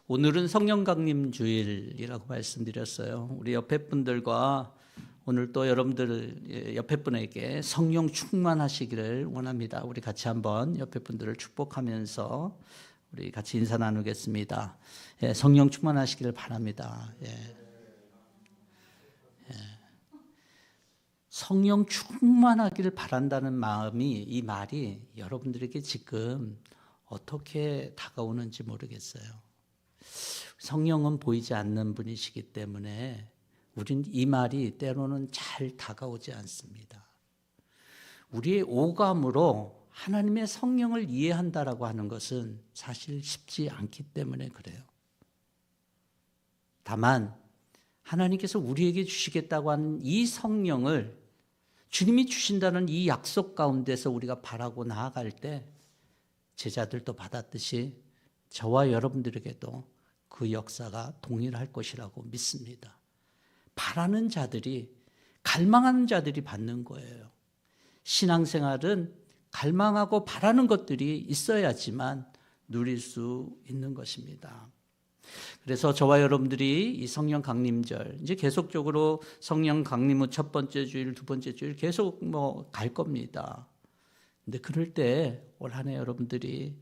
오늘은 성령 강림 주일이라고 말씀드렸어요. 우리 옆에 분들과 오늘 또 여러분들 옆에 분에게 성령 충만하시기를 원합니다. 우리 같이 한번 옆에 분들을 축복하면서 우리 같이 인사 나누겠습니다. 예, 성령 충만하시기를 바랍니다. 예. 성령 충만하기를 바란다는 마음이, 이 말이 여러분들에게 지금 어떻게 다가오는지 모르겠어요. 성령은 보이지 않는 분이시기 때문에 우린 이 말이 때로는 잘 다가오지 않습니다. 우리의 오감으로 하나님의 성령을 이해한다라고 하는 것은 사실 쉽지 않기 때문에 그래요. 다만 하나님께서 우리에게 주시겠다고 하는 이 성령을 주님이 주신다는 이 약속 가운데서 우리가 바라고 나아갈 때 제자들도 받았듯이 저와 여러분들에게도 그 역사가 동일할 것이라고 믿습니다. 바라는 자들이, 갈망하는 자들이 받는 거예요. 신앙생활은 갈망하고 바라는 것들이 있어야지만 누릴 수 있는 것입니다. 그래서 저와 여러분들이 이 성령 강림절, 이제 계속적으로 성령 강림 후 첫 번째 주일, 두 번째 주일 계속 갈 겁니다. 근데 그럴 때 올 한 해 여러분들이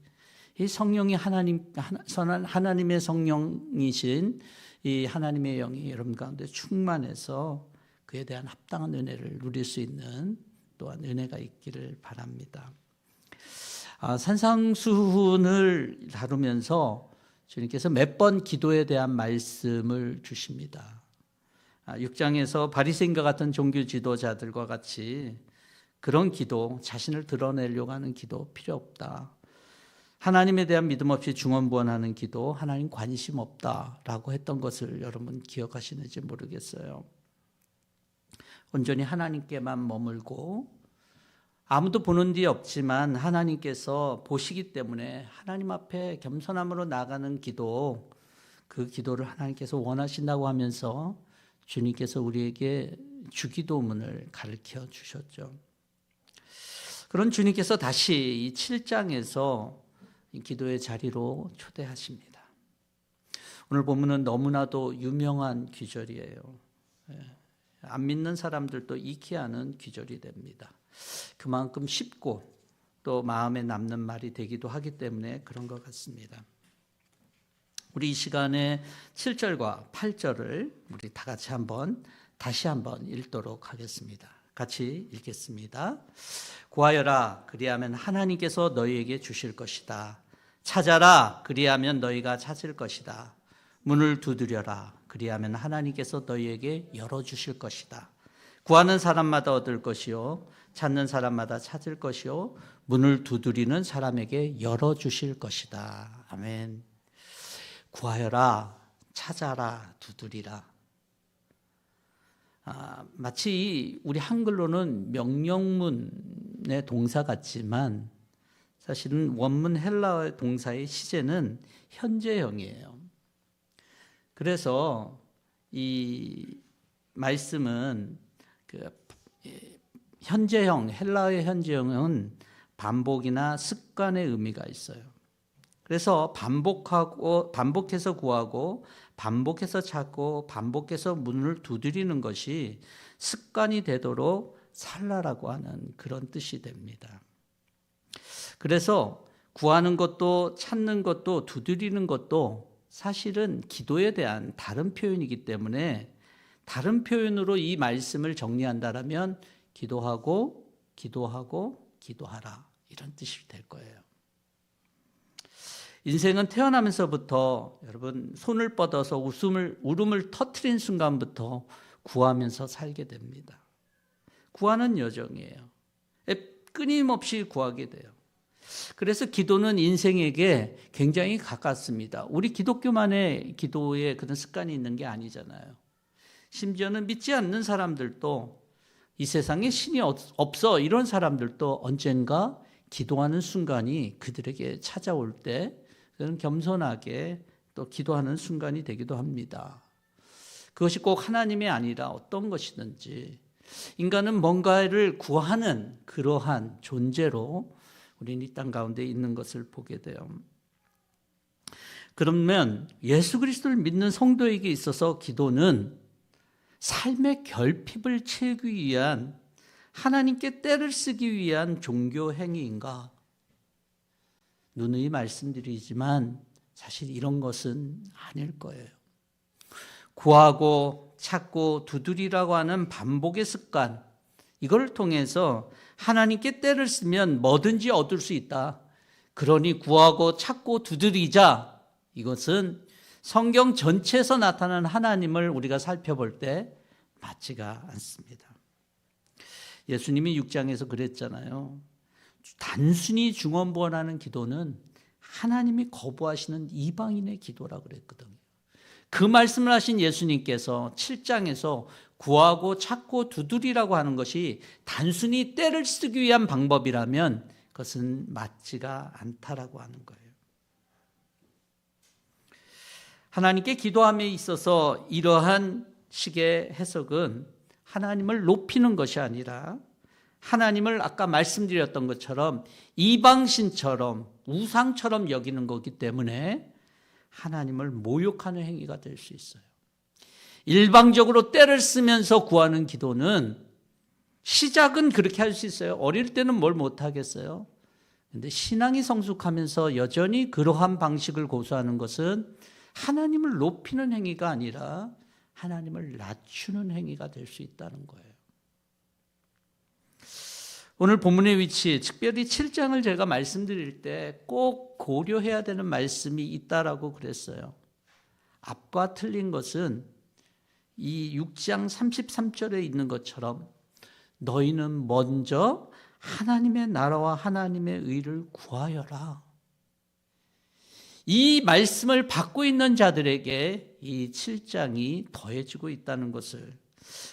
이 성령이 하나님의 성령이신 이 하나님의 영이 여러분 가운데 충만해서 그에 대한 합당한 은혜를 누릴 수 있는 또한 은혜가 있기를 바랍니다. 산상수훈을 다루면서 주님께서 몇 번 기도에 대한 말씀을 주십니다. 6장에서 바리새인과 같은 종교 지도자들과 같이 그런 기도, 자신을 드러내려고 하는 기도 필요 없다. 하나님에 대한 믿음 없이 중언부언하는 기도, 하나님 관심 없다라고 했던 것을 여러분 기억하시는지 모르겠어요. 온전히 하나님께만 머물고 아무도 보는 데 없지만 하나님께서 보시기 때문에 하나님 앞에 겸손함으로 나가는 기도, 그 기도를 하나님께서 원하신다고 하면서 주님께서 우리에게 주기도문을 가르쳐 주셨죠. 그런 주님께서 다시 이 7장에서 기도의 자리로 초대하십니다. 오늘 본문은 너무나도 유명한 귀절이에요. 안 믿는 사람들도 익히 하는 귀절이 됩니다. 그만큼 쉽고 또 마음에 남는 말이 되기도 하기 때문에 그런 것 같습니다. 우리 이 시간에 7절과 8절을 우리 다 같이 다시 한번 읽도록 하겠습니다. 같이 읽겠습니다. 구하여라, 그리하면 하나님께서 너희에게 주실 것이다. 찾아라, 그리하면 너희가 찾을 것이다. 문을 두드려라, 그리하면 하나님께서 너희에게 열어주실 것이다. 구하는 사람마다 얻을 것이요, 찾는 사람마다 찾을 것이요, 문을 두드리는 사람에게 열어주실 것이다. 아멘. 구하여라, 찾아라, 두드리라. 마치 우리 한글로는 명령문의 동사 같지만 사실은 원문 헬라어 동사의 시제는 현재형이에요. 그래서 이 말씀은 현재형, 헬라어의 현재형은 반복이나 습관의 의미가 있어요. 그래서 반복해서 구하고 반복해서 찾고 반복해서 문을 두드리는 것이 습관이 되도록 살라라고 하는 그런 뜻이 됩니다. 그래서 구하는 것도 찾는 것도 두드리는 것도 사실은 기도에 대한 다른 표현이기 때문에 다른 표현으로 이 말씀을 정리한다면 기도하고 기도하고 기도하라, 이런 뜻이 될 거예요. 인생은 태어나면서부터 여러분 손을 뻗어서 울음을 터뜨린 순간부터 구하면서 살게 됩니다. 구하는 여정이에요. 끊임없이 구하게 돼요. 그래서 기도는 인생에게 굉장히 가깝습니다. 우리 기독교만의 기도에 그런 습관이 있는 게 아니잖아요. 심지어는 믿지 않는 사람들도 이 세상에 신이 없어 이런 사람들도 언젠가 기도하는 순간이 그들에게 찾아올 때 그는 겸손하게 또 기도하는 순간이 되기도 합니다. 그것이 꼭 하나님이 아니라 어떤 것이든지 인간은 뭔가를 구하는 그러한 존재로 우리는 이 땅 가운데 있는 것을 보게 돼요. 그러면 예수 그리스도를 믿는 성도에게 있어서 기도는 삶의 결핍을 채우기 위한, 하나님께 때를 쓰기 위한 종교 행위인가? 누누이 말씀드리지만 사실 이런 것은 아닐 거예요. 구하고 찾고 두드리라고 하는 반복의 습관, 이걸 통해서 하나님께 때를 쓰면 뭐든지 얻을 수 있다. 그러니 구하고 찾고 두드리자. 이것은 성경 전체에서 나타나는 하나님을 우리가 살펴볼 때 맞지가 않습니다. 예수님이 6장에서 그랬잖아요. 단순히 중언부언하는 기도는 하나님이 거부하시는 이방인의 기도라고 그랬거든요. 그 말씀을 하신 예수님께서 7장에서 구하고 찾고 두드리라고 하는 것이 단순히 때를 쓰기 위한 방법이라면 그것은 맞지가 않다라고 하는 거예요. 하나님께 기도함에 있어서 이러한 식의 해석은 하나님을 높이는 것이 아니라 하나님을 아까 말씀드렸던 것처럼 이방신처럼 우상처럼 여기는 거기 때문에 하나님을 모욕하는 행위가 될 수 있어요. 일방적으로 때를 쓰면서 구하는 기도는 시작은 그렇게 할 수 있어요. 어릴 때는 뭘 못하겠어요. 그런데 신앙이 성숙하면서 여전히 그러한 방식을 고수하는 것은 하나님을 높이는 행위가 아니라 하나님을 낮추는 행위가 될 수 있다는 거예요. 오늘 본문의 위치, 특별히 7장을 제가 말씀드릴 때 꼭 고려해야 되는 말씀이 있다라고 그랬어요. 앞과 틀린 것은 이 6장 33절에 있는 것처럼 너희는 먼저 하나님의 나라와 하나님의 의를 구하여라. 이 말씀을 받고 있는 자들에게 이 7장이 더해지고 있다는 것을,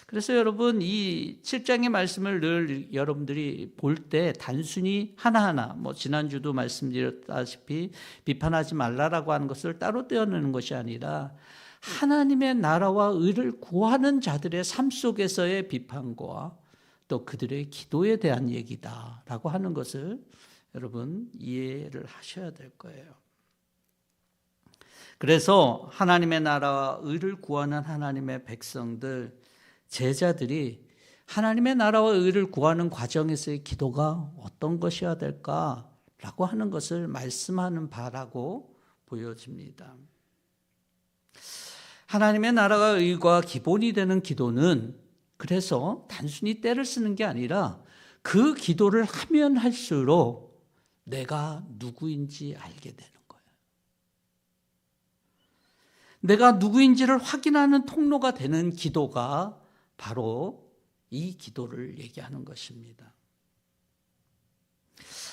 그래서 여러분 이 7장의 말씀을 늘 여러분들이 볼 때 단순히 하나하나 지난주도 말씀드렸다시피 비판하지 말라라고 하는 것을 따로 떼어내는 것이 아니라 하나님의 나라와 의를 구하는 자들의 삶 속에서의 비판과 또 그들의 기도에 대한 얘기다라고 하는 것을 여러분 이해를 하셔야 될 거예요. 그래서 하나님의 나라와 의를 구하는 하나님의 백성들, 제자들이 하나님의 나라와 의를 구하는 과정에서의 기도가 어떤 것이어야 될까라고 하는 것을 말씀하는 바라고 보여집니다. 하나님의 나라와 의가 기본이 되는 기도는 그래서 단순히 때를 쓰는 게 아니라 그 기도를 하면 할수록 내가 누구인지 알게 되는 거예요. 내가 누구인지를 확인하는 통로가 되는 기도가 바로 이 기도를 얘기하는 것입니다.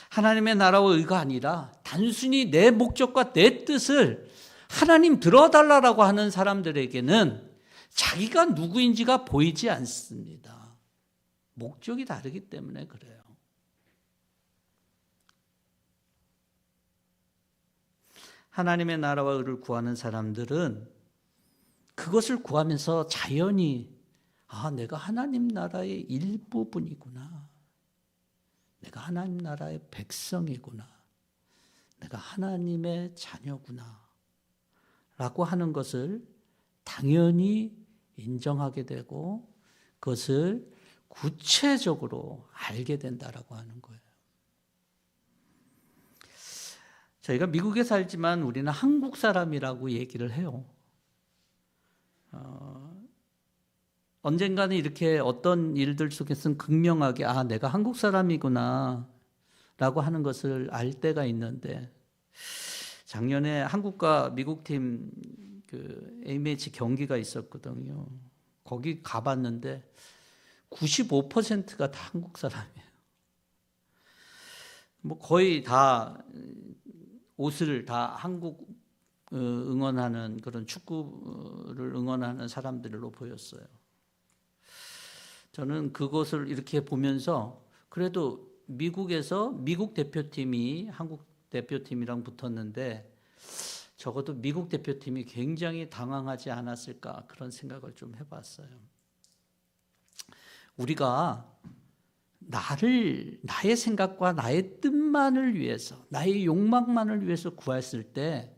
하나님의 나라와 의가 아니라 단순히 내 목적과 내 뜻을 하나님 들어달라고 하는 사람들에게는 자기가 누구인지가 보이지 않습니다. 목적이 다르기 때문에 그래요. 하나님의 나라와 의를 구하는 사람들은 그것을 구하면서 자연히 내가 하나님 나라의 일부분이구나. 내가 하나님 나라의 백성이구나. 내가 하나님의 자녀구나. 라고 하는 것을 당연히 인정하게 되고 그것을 구체적으로 알게 된다라고 하는 거예요. 저희가 미국에 살지만 우리는 한국 사람이라고 얘기를 해요. 언젠가는 이렇게 어떤 일들 속에서는 극명하게 내가 한국 사람이구나 라고 하는 것을 알 때가 있는데, 작년에 한국과 미국팀 그 A매치 경기가 있었거든요. 거기 가봤는데 95%가 다 한국 사람이에요. 거의 다 옷을 다 한국 응원하는 그런 축구를 응원하는 사람들로 보였어요. 저는 그것을 이렇게 보면서 그래도 미국에서 미국 대표팀이 한국 대표팀이랑 붙었는데 적어도 미국 대표팀이 굉장히 당황하지 않았을까 그런 생각을 좀 해봤어요. 우리가 나의 생각과 나의 뜻만을 위해서, 나의 욕망만을 위해서 구했을 때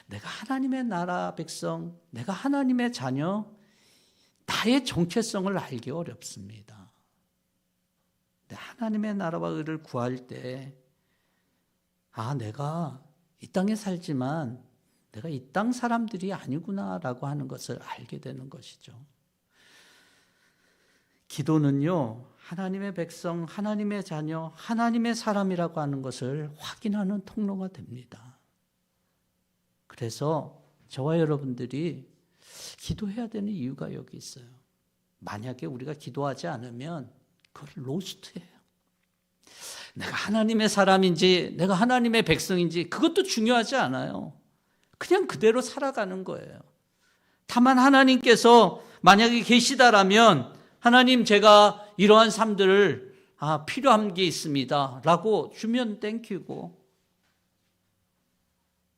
내가 하나님의 나라 백성, 내가 하나님의 자녀, 나의 정체성을 알기 어렵습니다. 하나님의 나라와 의를 구할 때 내가 이 땅에 살지만 내가 이 땅 사람들이 아니구나라고 하는 것을 알게 되는 것이죠. 기도는요, 하나님의 백성, 하나님의 자녀, 하나님의 사람이라고 하는 것을 확인하는 통로가 됩니다. 그래서 저와 여러분들이 기도해야 되는 이유가 여기 있어요. 만약에 우리가 기도하지 않으면 그걸 로스트예요. 내가 하나님의 사람인지 내가 하나님의 백성인지 그것도 중요하지 않아요. 그냥 그대로 살아가는 거예요. 다만 하나님께서 만약에 계시다라면 하나님 제가 이러한 삶들을 필요한 게 있습니다 라고 주면 땡큐고,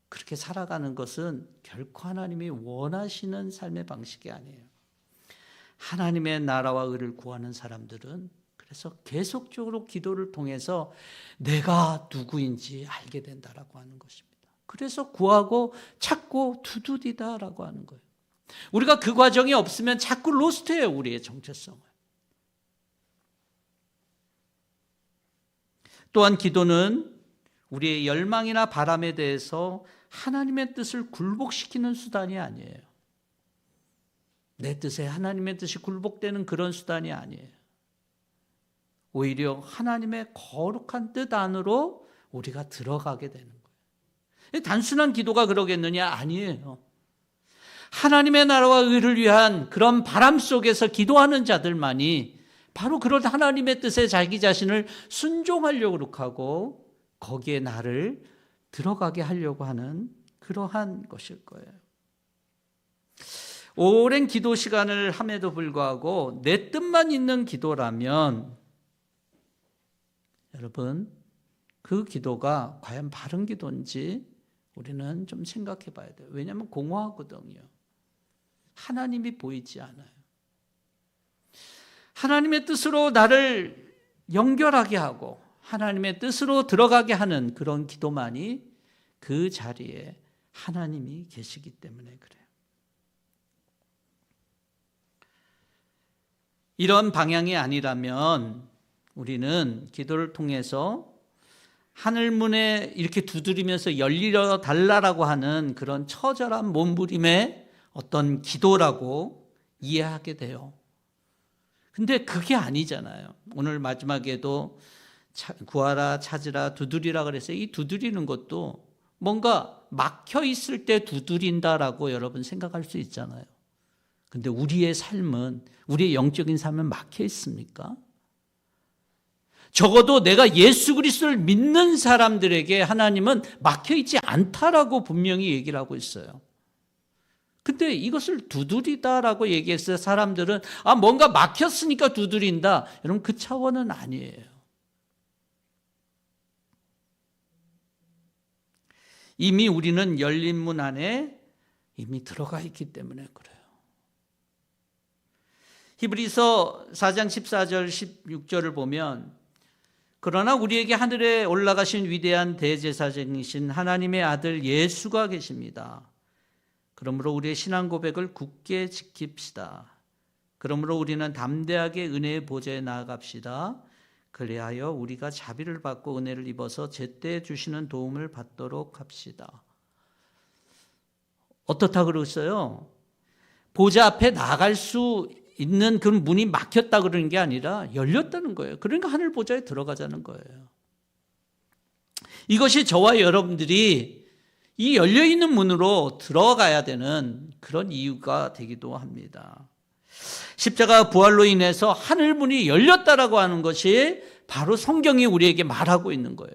그렇게 살아가는 것은 결코 하나님이 원하시는 삶의 방식이 아니에요. 하나님의 나라와 의를 구하는 사람들은 그래서 계속적으로 기도를 통해서 내가 누구인지 알게 된다라고 하는 것입니다. 그래서 구하고 찾고 두드리다라고 하는 거예요. 우리가 그 과정이 없으면 자꾸 로스트해요, 우리의 정체성을. 또한 기도는 우리의 열망이나 바람에 대해서 하나님의 뜻을 굴복시키는 수단이 아니에요. 내 뜻에 하나님의 뜻이 굴복되는 그런 수단이 아니에요. 오히려 하나님의 거룩한 뜻 안으로 우리가 들어가게 되는 거예요. 단순한 기도가 그러겠느냐? 아니에요. 하나님의 나라와 의를 위한 그런 바람 속에서 기도하는 자들만이 바로 그런 하나님의 뜻에 자기 자신을 순종하려고 하고 거기에 나를 들어가게 하려고 하는 그러한 것일 거예요. 오랜 기도 시간을 함에도 불구하고 내 뜻만 있는 기도라면 여러분, 그 기도가 과연 바른 기도인지 우리는 좀 생각해 봐야 돼요. 왜냐하면 공허하거든요. 하나님이 보이지 않아요. 하나님의 뜻으로 나를 연결하게 하고 하나님의 뜻으로 들어가게 하는 그런 기도만이 그 자리에 하나님이 계시기 때문에 그래요. 이런 방향이 아니라면 우리는 기도를 통해서 하늘문에 이렇게 두드리면서 열리려 달라라고 하는 그런 처절한 몸부림의 어떤 기도라고 이해하게 돼요. 근데 그게 아니잖아요. 오늘 마지막에도 구하라, 찾으라, 두드리라 그래서 이 두드리는 것도 뭔가 막혀 있을 때 두드린다라고 여러분 생각할 수 있잖아요. 근데 우리의 삶은, 우리의 영적인 삶은 막혀 있습니까? 적어도 내가 예수 그리스도를 믿는 사람들에게 하나님은 막혀 있지 않다라고 분명히 얘기를 하고 있어요. 근데 이것을 두드리다라고 얘기했어요. 사람들은 뭔가 막혔으니까 두드린다. 여러분, 그 차원은 아니에요. 이미 우리는 열린 문 안에 이미 들어가 있기 때문에 그래요. 히브리서 4장 14절 16절을 보면 그러나 우리에게 하늘에 올라가신 위대한 대제사장이신 하나님의 아들 예수가 계십니다. 그러므로 우리의 신앙 고백을 굳게 지킵시다. 그러므로 우리는 담대하게 은혜의 보좌에 나아갑시다. 그리하여 우리가 자비를 받고 은혜를 입어서 제때 주시는 도움을 받도록 합시다. 어떻다 그러셨어요? 보좌 앞에 나갈 수 있는 그 문이 막혔다 그러는 게 아니라 열렸다는 거예요. 그러니까 하늘 보좌에 들어가자는 거예요. 이것이 저와 여러분들이 이 열려있는 문으로 들어가야 되는 그런 이유가 되기도 합니다. 십자가 부활로 인해서 하늘 문이 열렸다라고 하는 것이 바로 성경이 우리에게 말하고 있는 거예요.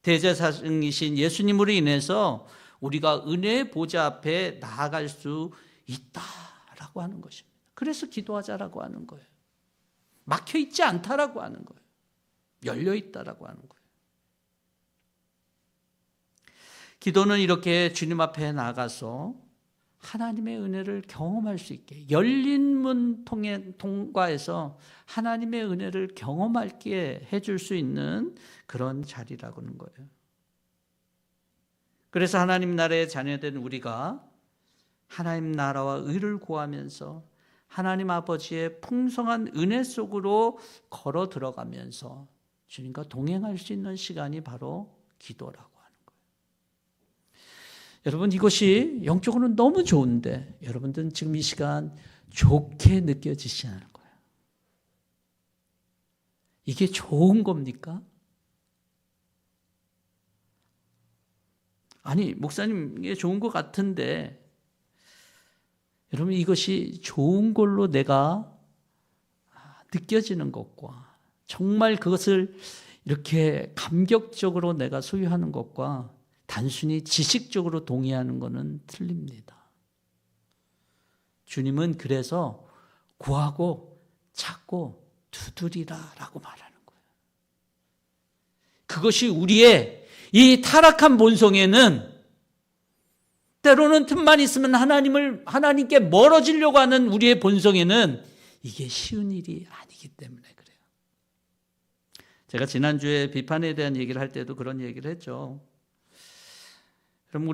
대제사장이신 예수님으로 인해서 우리가 은혜의 보좌 앞에 나아갈 수 있다라고 하는 것입니다. 그래서 기도하자라고 하는 거예요. 막혀 있지 않다라고 하는 거예요. 열려 있다라고 하는 거예요. 기도는 이렇게 주님 앞에 나가서 하나님의 은혜를 경험할 수 있게, 열린 문 통과해서 하나님의 은혜를 경험하게 해줄 수 있는 그런 자리라고 하는 거예요. 그래서 하나님 나라의 자녀된 우리가 하나님 나라와 의를 구하면서 하나님 아버지의 풍성한 은혜 속으로 걸어 들어가면서 주님과 동행할 수 있는 시간이 바로 기도라고 하는 거예요. 여러분, 이것이 영적으로는 너무 좋은데 여러분들은 지금 이 시간 좋게 느껴지지 않을 거예요. 이게 좋은 겁니까? 아니, 목사님 이게 좋은 것 같은데 여러분, 이것이 좋은 걸로 내가 느껴지는 것과 정말 그것을 이렇게 감격적으로 내가 소유하는 것과 단순히 지식적으로 동의하는 것은 틀립니다. 주님은 그래서 구하고 찾고 두드리라라고 말하는 거예요. 그것이 우리의 이 타락한 본성에는 때로는 틈만 있으면 하나님께 멀어지려고 하는 우리의 본성에는 이게 쉬운 일이 아니기 때문에 그래요. 제가 지난주에 비판에 대한 얘기를 할 때도 그런 얘기를 했죠. 그럼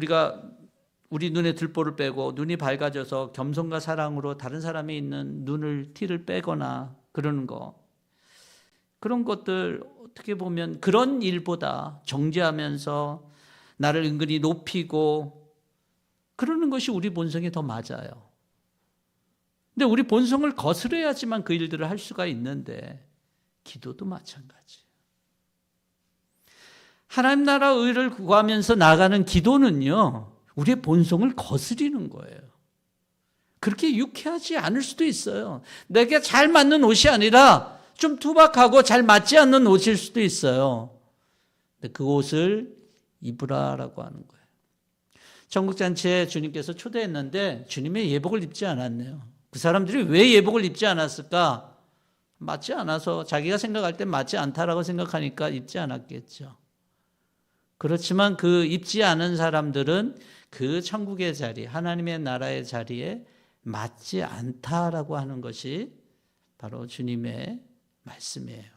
우리 눈에 들보를 빼고 눈이 밝아져서 겸손과 사랑으로 다른 사람이 있는 티를 빼거나 그러는 거, 그런 것들 어떻게 보면 그런 일보다 정죄하면서 나를 은근히 높이고 그러는 것이 우리 본성에 더 맞아요. 근데 우리 본성을 거스려야지만 그 일들을 할 수가 있는데 기도도 마찬가지예요. 하나님 나라 의를 구하면서 나가는 기도는요, 우리의 본성을 거스리는 거예요. 그렇게 유쾌하지 않을 수도 있어요. 내게 잘 맞는 옷이 아니라 좀 투박하고 잘 맞지 않는 옷일 수도 있어요. 근데 그 옷을 입으라라고 하는 거예요. 천국잔치에 주님께서 초대했는데 주님의 예복을 입지 않았네요. 그 사람들이 왜 예복을 입지 않았을까? 맞지 않아서, 자기가 생각할 때 맞지 않다라고 생각하니까 입지 않았겠죠. 그렇지만 그 입지 않은 사람들은 그 천국의 자리, 하나님의 나라의 자리에 맞지 않다라고 하는 것이 바로 주님의 말씀이에요.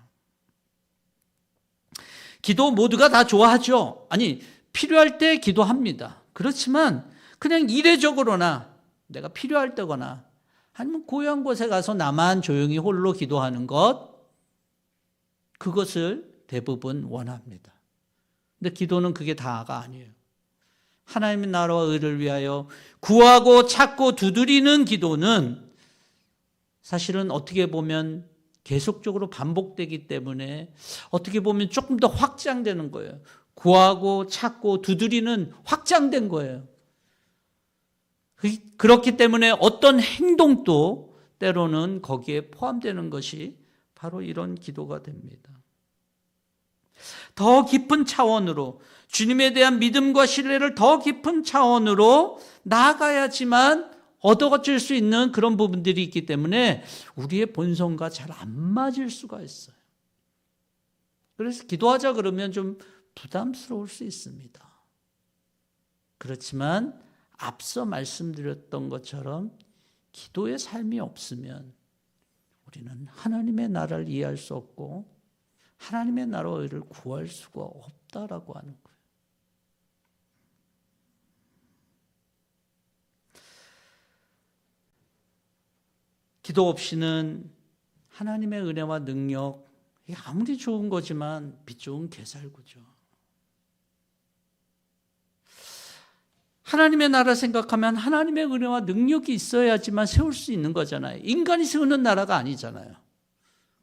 기도 모두가 다 좋아하죠. 아니, 필요할 때 기도합니다. 그렇지만 그냥 이례적으로나 내가 필요할 때거나 아니면 고요한 곳에 가서 나만 조용히 홀로 기도하는 것, 그것을 대부분 원합니다. 근데 기도는 그게 다가 아니에요. 하나님의 나라와 의를 위하여 구하고 찾고 두드리는 기도는 사실은 어떻게 보면 계속적으로 반복되기 때문에 어떻게 보면 조금 더 확장되는 거예요. 구하고 찾고 두드리는 확장된 거예요. 그렇기 때문에 어떤 행동도 때로는 거기에 포함되는 것이 바로 이런 기도가 됩니다. 더 깊은 차원으로, 주님에 대한 믿음과 신뢰를 더 깊은 차원으로 나아가야지만 얻어질 수 있는 그런 부분들이 있기 때문에 우리의 본성과 잘 안 맞을 수가 있어요. 그래서 기도하자 그러면 좀 부담스러울 수 있습니다. 그렇지만 앞서 말씀드렸던 것처럼 기도의 삶이 없으면 우리는 하나님의 나라를 이해할 수 없고 하나님의 나라와 의를 구할 수가 없다라고 하는 거예요. 기도 없이는 하나님의 은혜와 능력, 이게 아무리 좋은 거지만 빛 좋은 개살구죠. 하나님의 나라 생각하면 하나님의 은혜와 능력이 있어야지만 세울 수 있는 거잖아요. 인간이 세우는 나라가 아니잖아요.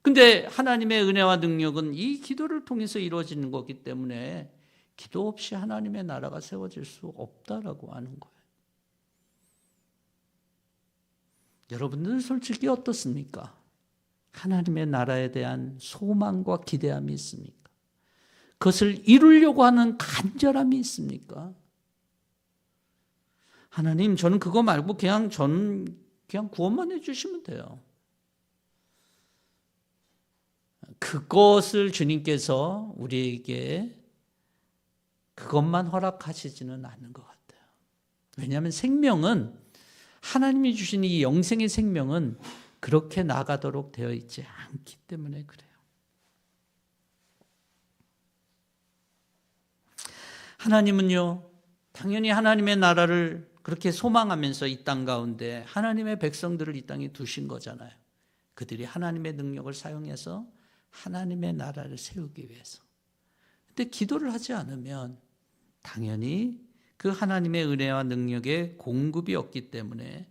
근데 하나님의 은혜와 능력은 이 기도를 통해서 이루어지는 거기 때문에 기도 없이 하나님의 나라가 세워질 수 없다라고 하는 거예요. 여러분들 솔직히 어떻습니까? 하나님의 나라에 대한 소망과 기대함이 있습니까? 그것을 이루려고 하는 간절함이 있습니까? 하나님, 저는 그거 말고 그냥 구원만 해주시면 돼요. 그것을 주님께서 우리에게 그것만 허락하시지는 않는 것 같아요. 왜냐하면 생명은, 하나님이 주신 이 영생의 생명은 그렇게 나가도록 되어 있지 않기 때문에 그래요. 하나님은요, 당연히 하나님의 나라를 그렇게 소망하면서 이 땅 가운데 하나님의 백성들을 이 땅에 두신 거잖아요. 그들이 하나님의 능력을 사용해서 하나님의 나라를 세우기 위해서. 근데 기도를 하지 않으면 당연히 그 하나님의 은혜와 능력의 공급이 없기 때문에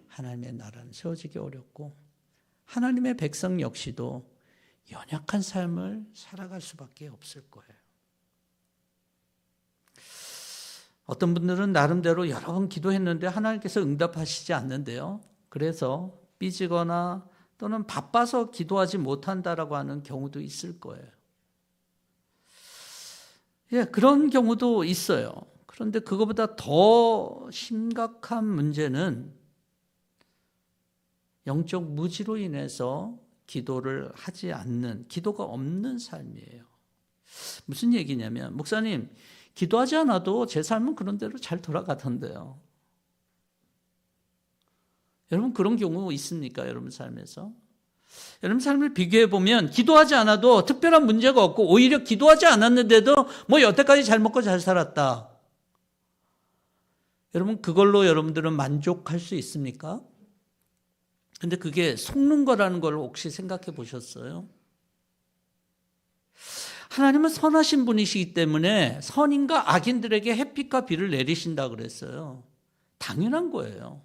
하나님의 나라는 세워지기 어렵고 하나님의 백성 역시도 연약한 삶을 살아갈 수밖에 없을 거예요. 어떤 분들은 나름대로 여러 번 기도했는데 하나님께서 응답하시지 않는데요. 그래서 삐지거나 또는 바빠서 기도하지 못한다라고 하는 경우도 있을 거예요. 예, 그런 경우도 있어요. 그런데 그거보다 더 심각한 문제는 영적 무지로 인해서 기도를 하지 않는, 기도가 없는 삶이에요. 무슨 얘기냐면, 목사님, 기도하지 않아도 제 삶은 그런 대로 잘 돌아가던데요. 여러분 그런 경우 있습니까? 여러분 삶에서? 여러분 삶을 비교해 보면 기도하지 않아도 특별한 문제가 없고 오히려 기도하지 않았는데도 뭐 여태까지 잘 먹고 잘 살았다. 여러분 그걸로 여러분들은 만족할 수 있습니까? 근데 그게 속는 거라는 걸 혹시 생각해 보셨어요? 하나님은 선하신 분이시기 때문에 선인과 악인들에게 햇빛과 비를 내리신다 그랬어요. 당연한 거예요.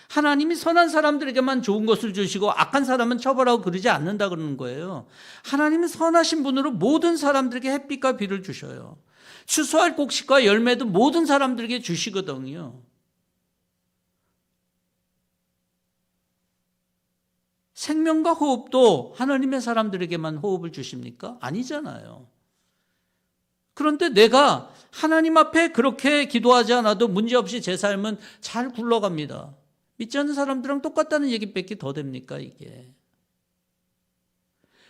하나님이 선한 사람들에게만 좋은 것을 주시고 악한 사람은 처벌하고 그러지 않는다 그러는 거예요. 하나님은 선하신 분으로 모든 사람들에게 햇빛과 비를 주셔요. 추수할 곡식과 열매도 모든 사람들에게 주시거든요. 생명과 호흡도 하나님의 사람들에게만 호흡을 주십니까? 아니잖아요. 그런데 내가 하나님 앞에 그렇게 기도하지 않아도 문제없이 제 삶은 잘 굴러갑니다. 믿지 않는 사람들랑 똑같다는 얘기밖에 더 됩니까, 이게?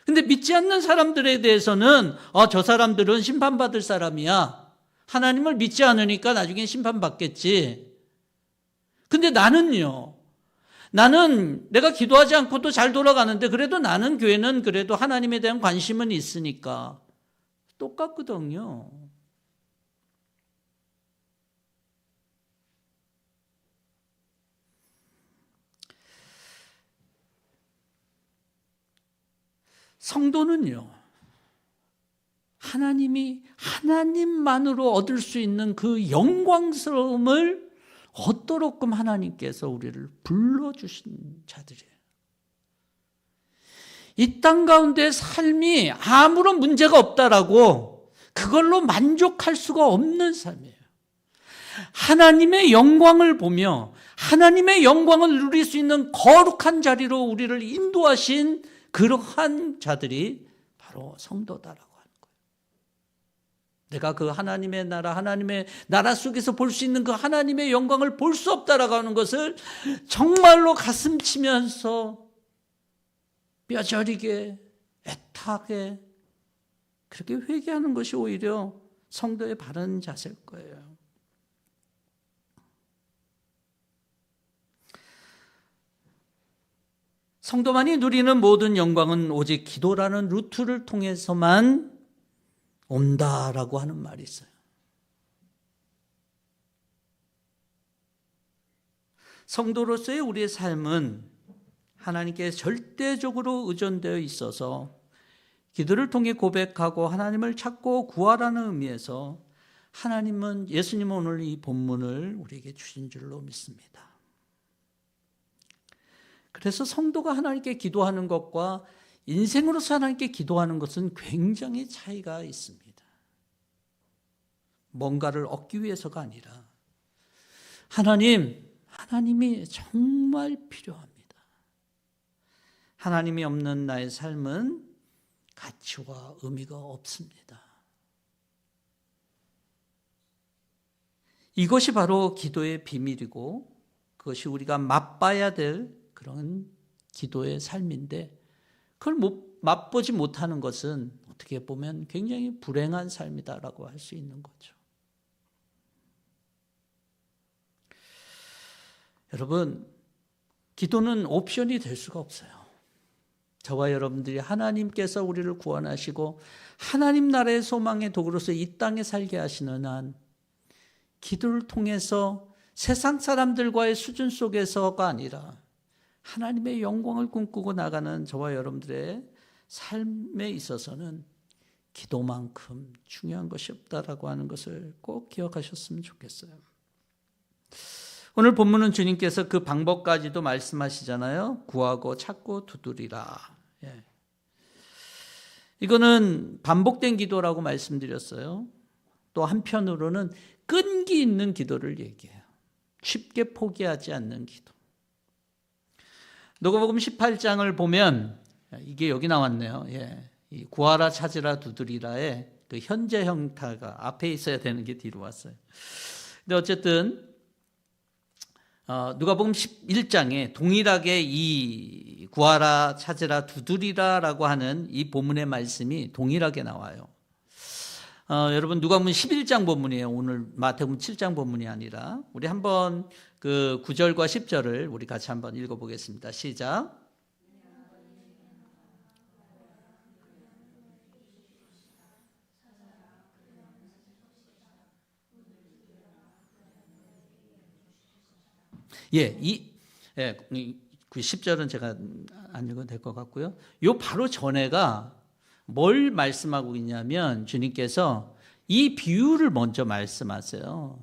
근데 믿지 않는 사람들에 대해서는 저 사람들은 심판받을 사람이야. 하나님을 믿지 않으니까 나중에 심판받겠지. 근데 나는요. 나는 내가 기도하지 않고도 잘 돌아가는데 그래도 나는 교회는 그래도 하나님에 대한 관심은 있으니까 똑같거든요. 성도는요, 하나님이 하나님만으로 얻을 수 있는 그 영광스러움을 얻도록끔 하나님께서 우리를 불러주신 자들이에요. 이 땅 가운데 삶이 아무런 문제가 없다라고 그걸로 만족할 수가 없는 삶이에요. 하나님의 영광을 보며 하나님의 영광을 누릴 수 있는 거룩한 자리로 우리를 인도하신 그러한 자들이 바로 성도다라고 하는 거예요. 내가 그 하나님의 나라 속에서 볼 수 있는 그 하나님의 영광을 볼 수 없다라고 하는 것을 정말로 가슴 치면서 뼈저리게 애타게 그렇게 회개하는 것이 오히려 성도의 바른 자세일 거예요. 성도만이 누리는 모든 영광은 오직 기도라는 루트를 통해서만 온다라고 하는 말이 있어요. 성도로서의 우리의 삶은 하나님께 절대적으로 의존되어 있어서 기도를 통해 고백하고 하나님을 찾고 구하라는 의미에서 예수님은 오늘 이 본문을 우리에게 주신 줄로 믿습니다. 그래서 성도가 하나님께 기도하는 것과 인생으로서 하나님께 기도하는 것은 굉장히 차이가 있습니다. 뭔가를 얻기 위해서가 아니라 하나님이 정말 필요합니다. 하나님이 없는 나의 삶은 가치와 의미가 없습니다. 이것이 바로 기도의 비밀이고 그것이 우리가 맛봐야 될 그런 기도의 삶인데 그걸 맛보지 못하는 것은 어떻게 보면 굉장히 불행한 삶이다라고 할 수 있는 거죠. 여러분, 기도는 옵션이 될 수가 없어요. 저와 여러분들이 하나님께서 우리를 구원하시고 하나님 나라의 소망의 도구로서 이 땅에 살게 하시는 한 기도를 통해서 세상 사람들과의 수준 속에서가 아니라 하나님의 영광을 꿈꾸고 나가는 저와 여러분들의 삶에 있어서는 기도만큼 중요한 것이 없다라고 하는 것을 꼭 기억하셨으면 좋겠어요. 오늘 본문은 주님께서 그 방법까지도 말씀하시잖아요. 구하고 찾고 두드리라. 예. 이거는 반복된 기도라고 말씀드렸어요. 또 한편으로는 끈기 있는 기도를 얘기해요. 쉽게 포기하지 않는 기도. 누가복음 18장을 보면 이게 여기 나왔네요. 예. 이 구하라 찾으라 두드리라의 그 현재 형태가 앞에 있어야 되는 게 뒤로 왔어요. 근데 어쨌든 누가복음 11장에 동일하게 이 구하라 찾으라 두드리라라고 하는 이 본문의 말씀이 동일하게 나와요. 여러분 누가복음 11장 본문이에요. 오늘 마태복음 7장 본문이 아니라 우리 한번 그 9절과 10절을 우리 같이 한번 읽어보겠습니다. 시작. 그 10절은 제가 안 읽어도 될 것 같고요. 요 바로 전에가 뭘 말씀하고 있냐면 주님께서 이 비유를 먼저 말씀하세요.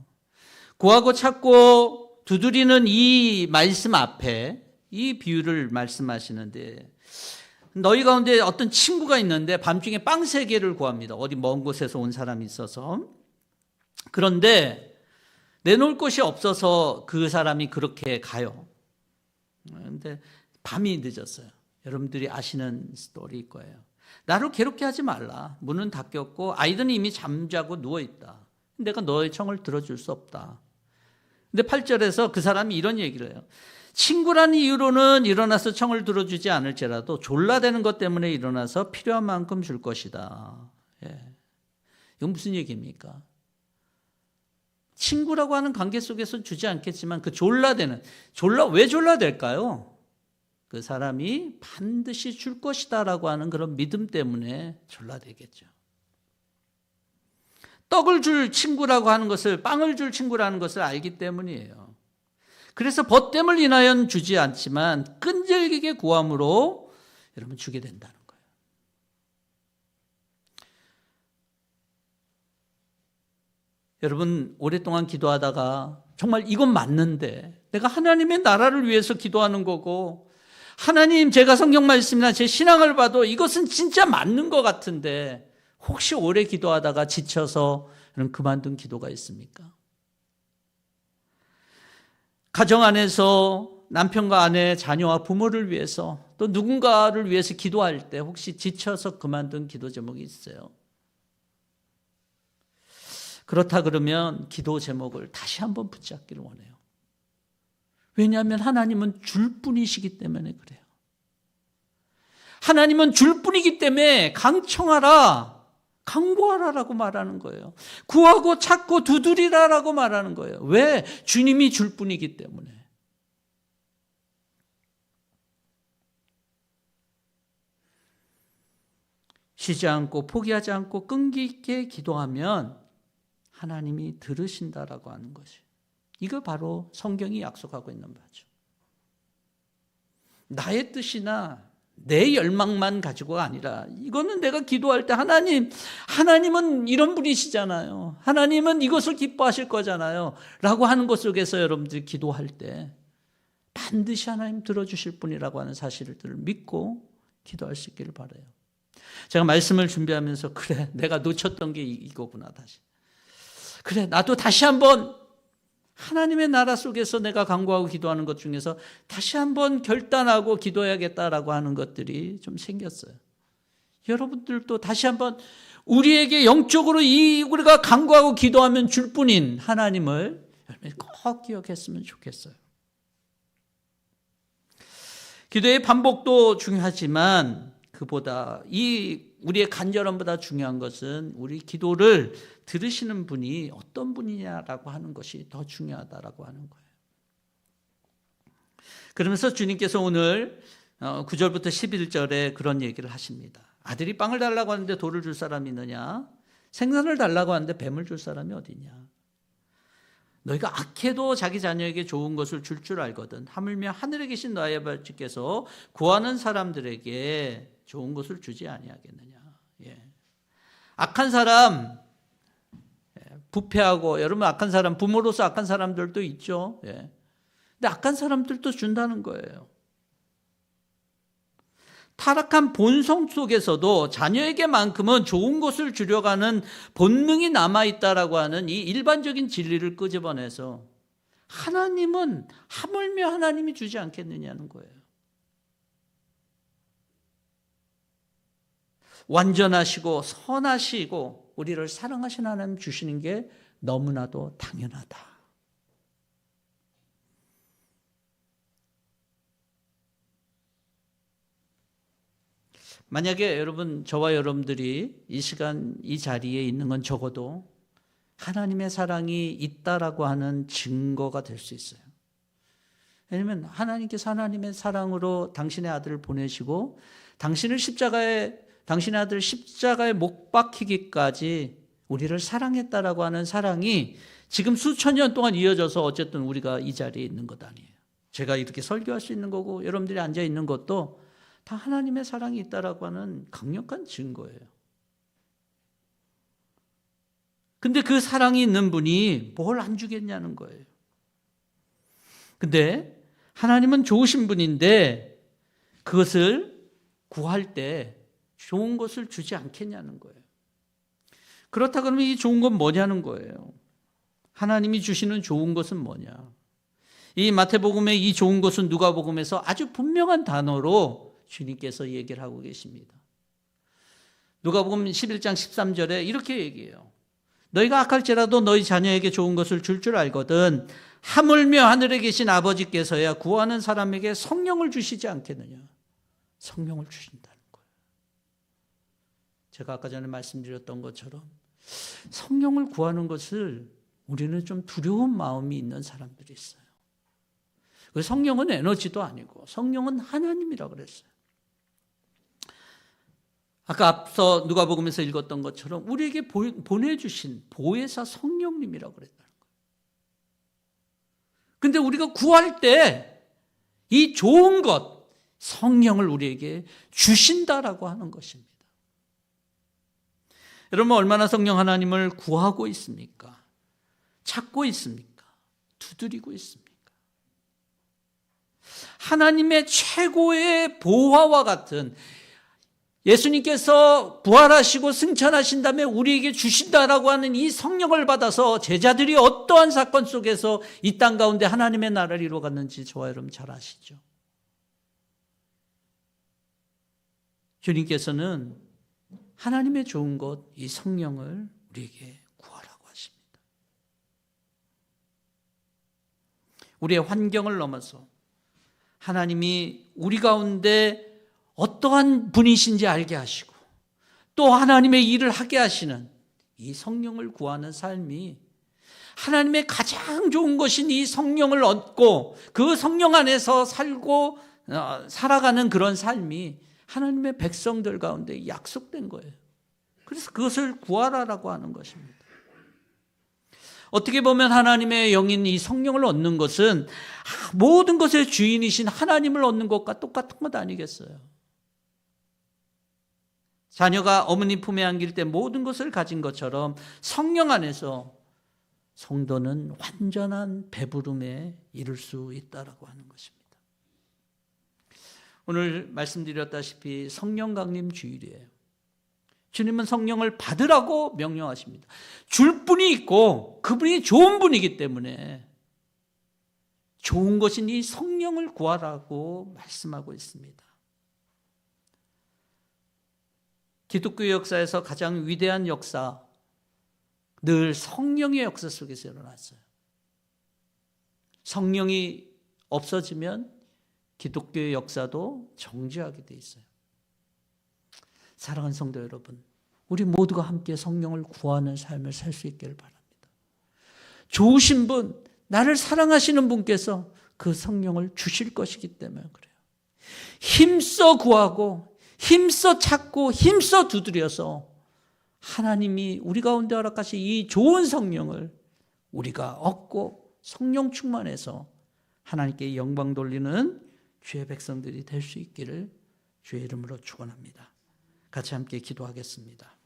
구하고 찾고 두드리는 이 말씀 앞에 이 비유를 말씀하시는데 너희 가운데 어떤 친구가 있는데 밤중에 빵 3개를 구합니다. 어디 먼 곳에서 온 사람이 있어서. 그런데 내놓을 곳이 없어서 그 사람이 그렇게 가요. 그런데 밤이 늦었어요. 여러분들이 아시는 스토리일 거예요. 나를 괴롭게 하지 말라. 문은 닫혔고 아이들은 이미 잠자고 누워있다. 내가 너의 청을 들어줄 수 없다. 근데 8절에서 그 사람이 이런 얘기를 해요. 친구라는 이유로는 일어나서 청을 들어주지 않을지라도 졸라대는 것 때문에 일어나서 필요한 만큼 줄 것이다. 예. 이건 무슨 얘기입니까? 친구라고 하는 관계 속에서 주지 않겠지만 그 왜 졸라댈까요? 그 사람이 반드시 줄 것이다라고 하는 그런 믿음 때문에 졸라대겠죠. 떡을 줄 친구라고 하는 것을, 빵을 줄 친구라는 것을 알기 때문이에요. 그래서 벗됨을 인하여 주지 않지만 끈질기게 구함으로 여러분 주게 된다는 거예요. 여러분 오랫동안 기도하다가 정말 이건 맞는데 내가 하나님의 나라를 위해서 기도하는 거고 하나님 제가 성경 말씀이나 제 신앙을 봐도 이것은 진짜 맞는 것 같은데 혹시 오래 기도하다가 지쳐서 그만둔 기도가 있습니까? 가정 안에서 남편과 아내, 자녀와 부모를 위해서 또 누군가를 위해서 기도할 때 혹시 지쳐서 그만둔 기도 제목이 있어요? 그렇다 그러면 기도 제목을 다시 한번 붙잡기를 원해요. 왜냐하면 하나님은 줄 뿐이시기 때문에 그래요. 하나님은 줄 뿐이기 때문에 강청하라, 강구하라라고 말하는 거예요. 구하고 찾고 두드리라라고 말하는 거예요. 왜? 주님이 줄 뿐이기 때문에. 쉬지 않고 포기하지 않고 끈기 있게 기도하면 하나님이 들으신다라고 하는 것이. 이거 바로 성경이 약속하고 있는 바죠. 나의 뜻이나 내 열망만 가지고가 아니라 이거는 내가 기도할 때 하나님은 이런 분이시잖아요. 하나님은 이것을 기뻐하실 거잖아요. 라고 하는 것 속에서 여러분들이 기도할 때 반드시 하나님 들어주실 분이라고 하는 사실을 믿고 기도할 수 있기를 바라요. 제가 말씀을 준비하면서 그래 내가 놓쳤던 게 이거구나 다시. 그래 나도 다시 한번 하나님의 나라 속에서 내가 간구하고 기도하는 것 중에서 다시 한번 결단하고 기도해야겠다라고 하는 것들이 좀 생겼어요. 여러분들도 다시 한번 우리에게 영적으로 우리가 간구하고 기도하면 줄 뿐인 하나님을 꼭 기억했으면 좋겠어요. 기도의 반복도 중요하지만 그보다 우리의 간절함보다 중요한 것은 우리 기도를 들으시는 분이 어떤 분이냐라고 하는 것이 더 중요하다라고 하는 거예요. 그러면서 주님께서 오늘 9절부터 11절에 그런 얘기를 하십니다. 아들이 빵을 달라고 하는데 돌을 줄 사람이 있느냐? 생선을 달라고 하는데 뱀을 줄 사람이 어디냐? 너희가 악해도 자기 자녀에게 좋은 것을 줄 알거든. 하물며 하늘에 계신 너희 아버지께서 구하는 사람들에게 좋은 것을 주지 아니하겠느냐. 예. 악한 사람, 부패하고, 여러분 악한 사람, 부모로서 악한 사람들도 있죠. 예. 근데 악한 사람들도 준다는 거예요. 타락한 본성 속에서도 자녀에게만큼은 좋은 것을 주려고 하는 본능이 남아있다라고 하는 이 일반적인 진리를 끄집어내서 하나님은 하물며 하나님이 주지 않겠느냐는 거예요. 완전하시고 선하시고 우리를 사랑하신 하나님 주시는 게 너무나도 당연하다. 만약에 여러분, 저와 여러분들이 이 시간 이 자리에 있는 건 적어도 하나님의 사랑이 있다라고 하는 증거가 될 수 있어요. 왜냐하면 하나님께서 하나님의 사랑으로 당신의 아들을 보내시고 당신의 아들을 십자가에 못 박히기까지 우리를 사랑했다라고 하는 사랑이 지금 수천 년 동안 이어져서 어쨌든 우리가 이 자리에 있는 것 아니에요. 제가 이렇게 설교할 수 있는 거고 여러분들이 앉아 있는 것도 다 하나님의 사랑이 있다라고 하는 강력한 증거예요. 근데 그 사랑이 있는 분이 뭘 안 주겠냐는 거예요. 근데 하나님은 좋으신 분인데 그것을 구할 때 좋은 것을 주지 않겠냐는 거예요. 그렇다 그러면 이 좋은 건 뭐냐는 거예요. 하나님이 주시는 좋은 것은 뭐냐. 이 마태복음의 이 좋은 것은 누가복음에서 아주 분명한 단어로 주님께서 얘기를 하고 계십니다. 누가복음 11장 13절에 이렇게 얘기해요. 너희가 악할지라도 너희 자녀에게 좋은 것을 줄 알거든 하물며 하늘에 계신 아버지께서야 구하는 사람에게 성령을 주시지 않겠느냐. 성령을 주신다는 거예요. 제가 아까 전에 말씀드렸던 것처럼 성령을 구하는 것을 우리는 좀 두려운 마음이 있는 사람들이 있어요. 성령은 에너지도 아니고 성령은 하나님이라고 그랬어요. 아까 앞서 누가복음에서 읽었던 것처럼 우리에게 보내주신 보혜사 성령님이라고 그랬다는 거예요. 근데 우리가 구할 때 이 좋은 것, 성령을 우리에게 주신다라고 하는 것입니다. 여러분 얼마나 성령 하나님을 구하고 있습니까? 찾고 있습니까? 두드리고 있습니까? 하나님의 최고의 보화와 같은 예수님께서 부활하시고 승천하신 다음에 우리에게 주신다라고 하는 이 성령을 받아서 제자들이 어떠한 사건 속에서 이 땅 가운데 하나님의 나라를 이루어갔는지 저와 여러분 잘 아시죠? 주님께서는 하나님의 좋은 것, 이 성령을 우리에게 구하라고 하십니다. 우리의 환경을 넘어서 하나님이 우리 가운데 어떠한 분이신지 알게 하시고 또 하나님의 일을 하게 하시는 이 성령을 구하는 삶이 하나님의 가장 좋은 것인 이 성령을 얻고 그 성령 안에서 살고 살아가는 그런 삶이 하나님의 백성들 가운데 약속된 거예요. 그래서 그것을 구하라라고 하는 것입니다. 어떻게 보면 하나님의 영인 이 성령을 얻는 것은 모든 것의 주인이신 하나님을 얻는 것과 똑같은 것 아니겠어요? 자녀가 어머니 품에 안길 때 모든 것을 가진 것처럼 성령 안에서 성도는 완전한 배부름에 이를 수 있다라고 하는 것입니다. 오늘 말씀드렸다시피 성령 강림 주일이에요. 주님은 성령을 받으라고 명령하십니다. 줄 분이 있고 그분이 좋은 분이기 때문에 좋은 것인 이 성령을 구하라고 말씀하고 있습니다. 기독교 역사에서 가장 위대한 역사, 늘 성령의 역사 속에서 일어났어요. 성령이 없어지면 기독교의 역사도 정지하게 돼 있어요. 사랑하는 성도 여러분, 우리 모두가 함께 성령을 구하는 삶을 살 수 있기를 바랍니다. 좋으신 분, 나를 사랑하시는 분께서 그 성령을 주실 것이기 때문에 그래요. 힘써 구하고 힘써 찾고 힘써 두드려서 하나님이 우리 가운데 허락하신 이 좋은 성령을 우리가 얻고 성령 충만해서 하나님께 영광 돌리는 주의 백성들이 될 수 있기를 주의 이름으로 축원합니다. 같이 함께 기도하겠습니다.